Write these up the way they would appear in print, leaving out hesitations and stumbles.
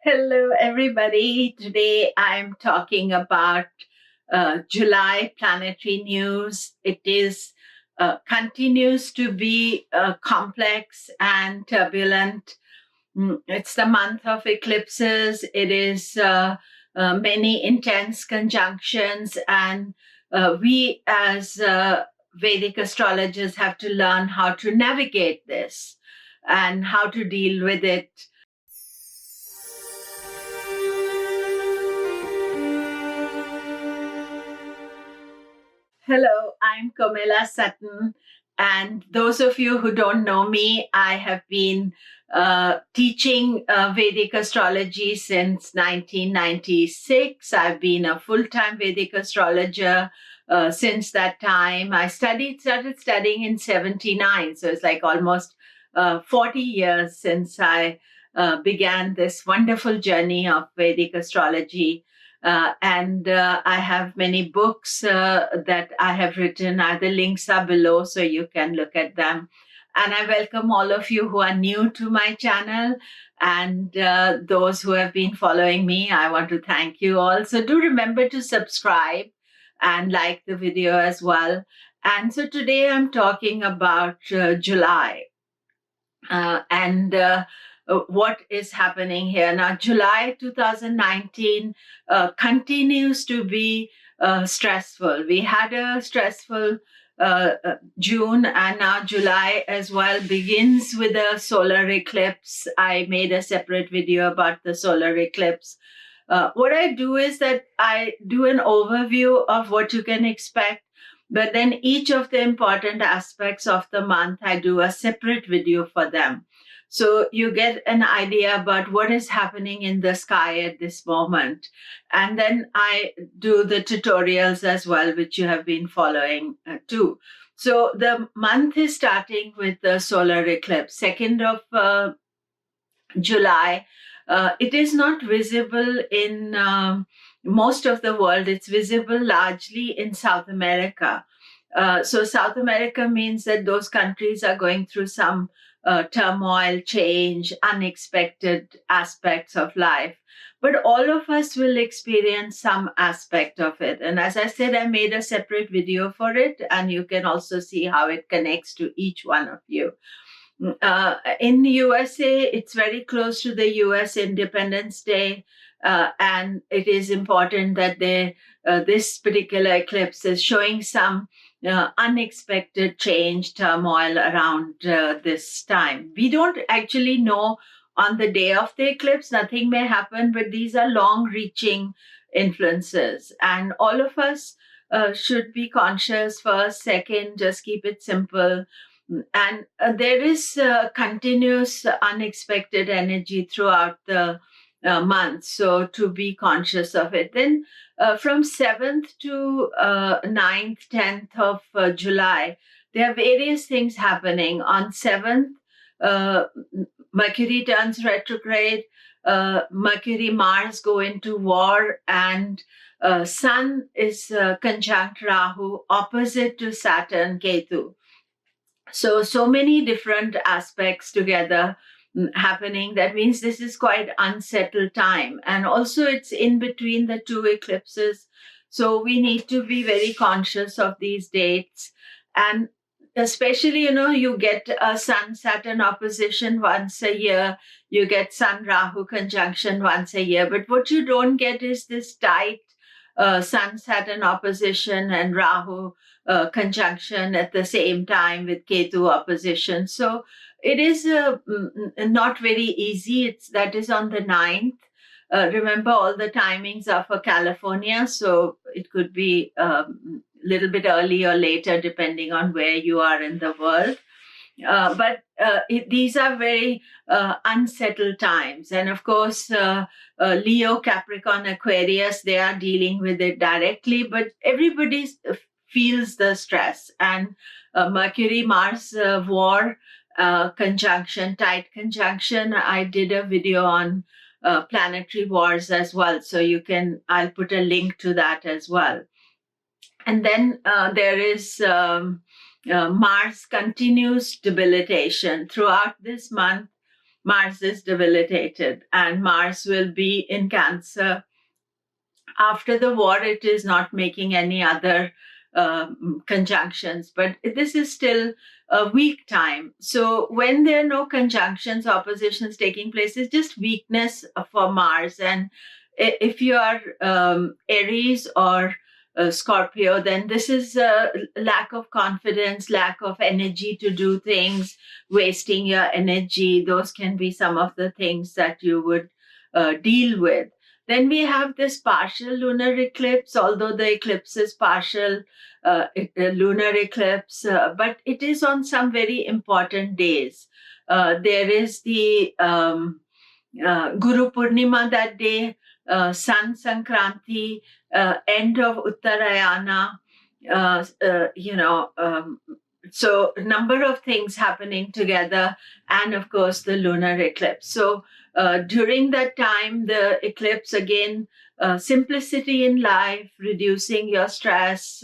Hello, everybody. Today I'm talking about July planetary news. It is continues to be complex and turbulent. It's the month of eclipses. It is many intense conjunctions, and we as Vedic astrologers have to learn how to navigate this and how to deal with it. Hello, I'm Komilla Sutton. And those of you who don't know me, I have been teaching Vedic astrology since 1996. I've been a full-time Vedic astrologer since that time. I started studying in 79, so it's like almost 40 years since I began this wonderful journey of Vedic astrology. And I have many books that I have written. The links are below, so you can look at them. And I welcome all of you who are new to my channel, and those who have been following me. I want to thank you all. So do remember to subscribe and like the video as well. And so today I'm talking about July. And what is happening here. Now, July 2019 continues to be stressful. We had a stressful June, and now July as well begins with a solar eclipse. I made a separate video about the solar eclipse. What I do is that I do an overview of what you can expect, but then each of the important aspects of the month, I do a separate video for them. So you get an idea about what is happening in the sky at this moment. And then I do the tutorials as well, which you have been following too. So the month is starting with the solar eclipse, 2nd of July. It is not visible in most of the world. It's visible largely in South America. So South America means that those countries are going through some turmoil, change, unexpected aspects of life. But all of us will experience some aspect of it. And as I said, I made a separate video for it, and you can also see how it connects to each one of you. In the USA, it's very close to the US Independence Day, and it is important that this particular eclipse is showing some unexpected change, turmoil around this time. We don't actually know on the day of the eclipse, nothing may happen, but these are long-reaching influences. And all of us should be conscious first, second, just keep it simple. And there is continuous unexpected energy throughout the month, so to be conscious of it. Then from 7th to 9th, 10th of July, there are various things happening. On 7th, Mercury turns retrograde, Mercury, Mars go into war, and Sun is conjunct Rahu, opposite to Saturn, Ketu. So many different aspects together happening. That means this is quite unsettled time. And also it's in between the two eclipses. So we need to be very conscious of these dates. And especially, you get a Sun-Saturn opposition once a year. You get Sun-Rahu conjunction once a year. But what you don't get is this tight Sun-Saturn opposition and Rahu conjunction at the same time with Ketu opposition. So it is not very easy. That is on the 9th. Remember, all the timings are for California, so it could be a little bit early or later depending on where you are in the world. But these are very unsettled times. And of course, Leo, Capricorn, Aquarius, they are dealing with it directly, but everybody feels the stress. And Mercury-Mars war conjunction, tight conjunction, I did a video on Planetary Wars as well. So I'll put a link to that as well. And then there is Mars continues debilitation throughout this month. Mars is debilitated, and Mars will be in Cancer. After the war, it is not making any other conjunctions, but this is still a weak time. So when there are no conjunctions, oppositions taking place, it's just weakness for Mars. And if you are Aries or Scorpio, then this is a lack of confidence, lack of energy to do things, wasting your energy. Those can be some of the things that you would deal with. Then we have this partial lunar eclipse, although the eclipse is partial lunar eclipse, but it is on some very important days. There is the Guru Purnima that day, Sun Sankranti, end of Uttarayana, so a number of things happening together, and of course the lunar eclipse. So during that time, the eclipse again, simplicity in life, reducing your stress,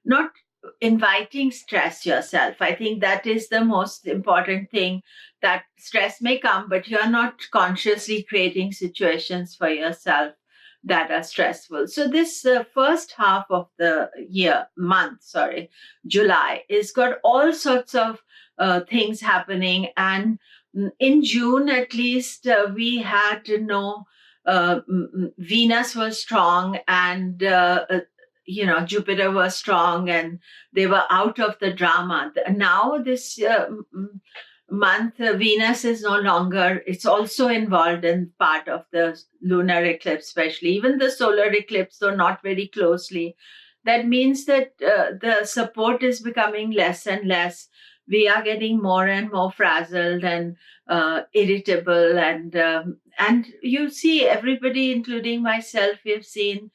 not inviting stress yourself. I think that is the most important thing, that stress may come, but you're not consciously creating situations for yourself that are stressful. So this first half of the July, is got all sorts of things happening. And in June, at least, we had to know Venus was strong, and Jupiter was strong, and they were out of the drama. Now this month, Venus is no longer, it's also involved in part of the lunar eclipse, especially even the solar eclipse, though not very closely. That means that the support is becoming less and less. We are getting more and more frazzled and irritable, and you see everybody, including myself, we've seen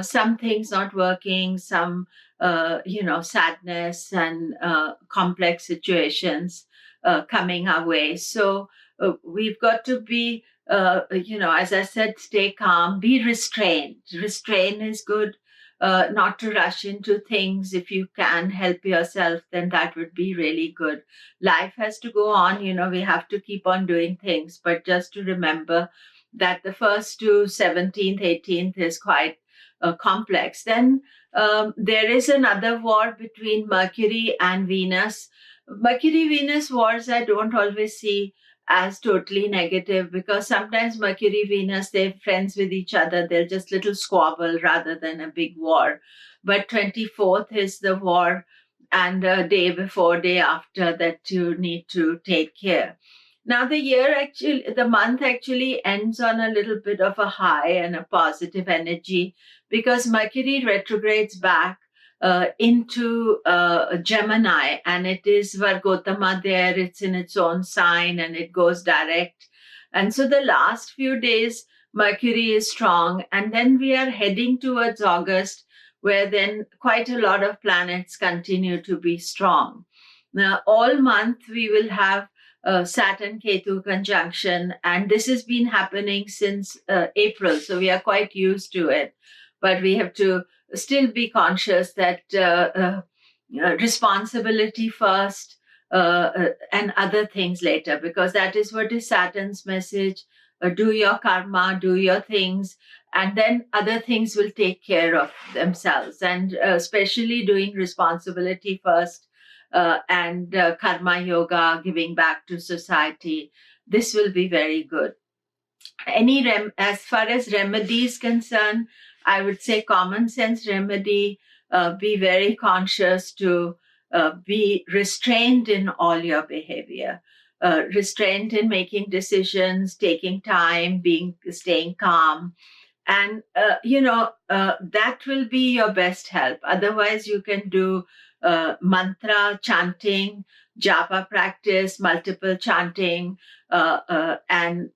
some things not working, some sadness and complex situations coming our way. So we've got to be, as I said, stay calm, be restrained. Restrain is good. Not to rush into things. If you can help yourself, then that would be really good. Life has to go on, we have to keep on doing things, but just to remember that the 1st to 17th, 18th is quite complex. Then there is another war between Mercury and Venus. Mercury-Venus wars I don't always see as totally negative, because sometimes Mercury, Venus, they're friends with each other. They're just little squabble rather than a big war. But 24th is the war, and a day before, day after, that you need to take care. Now the month actually ends on a little bit of a high and a positive energy, because Mercury retrogrades back into Gemini, and it is Vargotama there. It's in its own sign, and it goes direct. And so the last few days, Mercury is strong, and then we are heading towards August, where then quite a lot of planets continue to be strong. Now, all month we will have Saturn Ketu conjunction, and this has been happening since April, so we are quite used to it. But we have to still be conscious that responsibility first and other things later, because that is what is Saturn's message. Do your karma, do your things, and then other things will take care of themselves. And especially doing responsibility first and karma yoga, giving back to society, this will be very good. As far as remedies concerned, I would say common sense remedy, be very conscious to be restrained in all your behavior, restrained in making decisions, taking time, staying calm. And, that will be your best help. Otherwise, you can do mantra chanting, japa practice, multiple chanting, and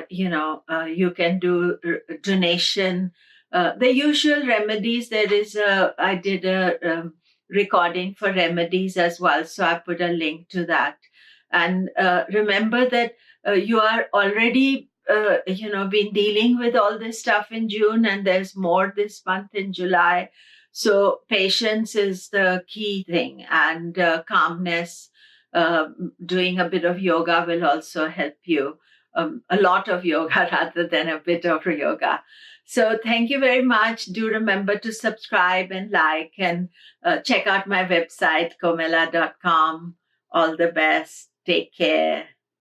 you can do donation. The usual remedies, I did a recording for remedies as well, so I put a link to that. And remember that you are already, been dealing with all this stuff in June, and there's more this month in July. So patience is the key thing, and calmness. Doing a bit of yoga will also help you. a lot of yoga rather than a bit of yoga. So thank you very much. Do remember to subscribe and like, and check out my website, komilla.com. All the best. Take care.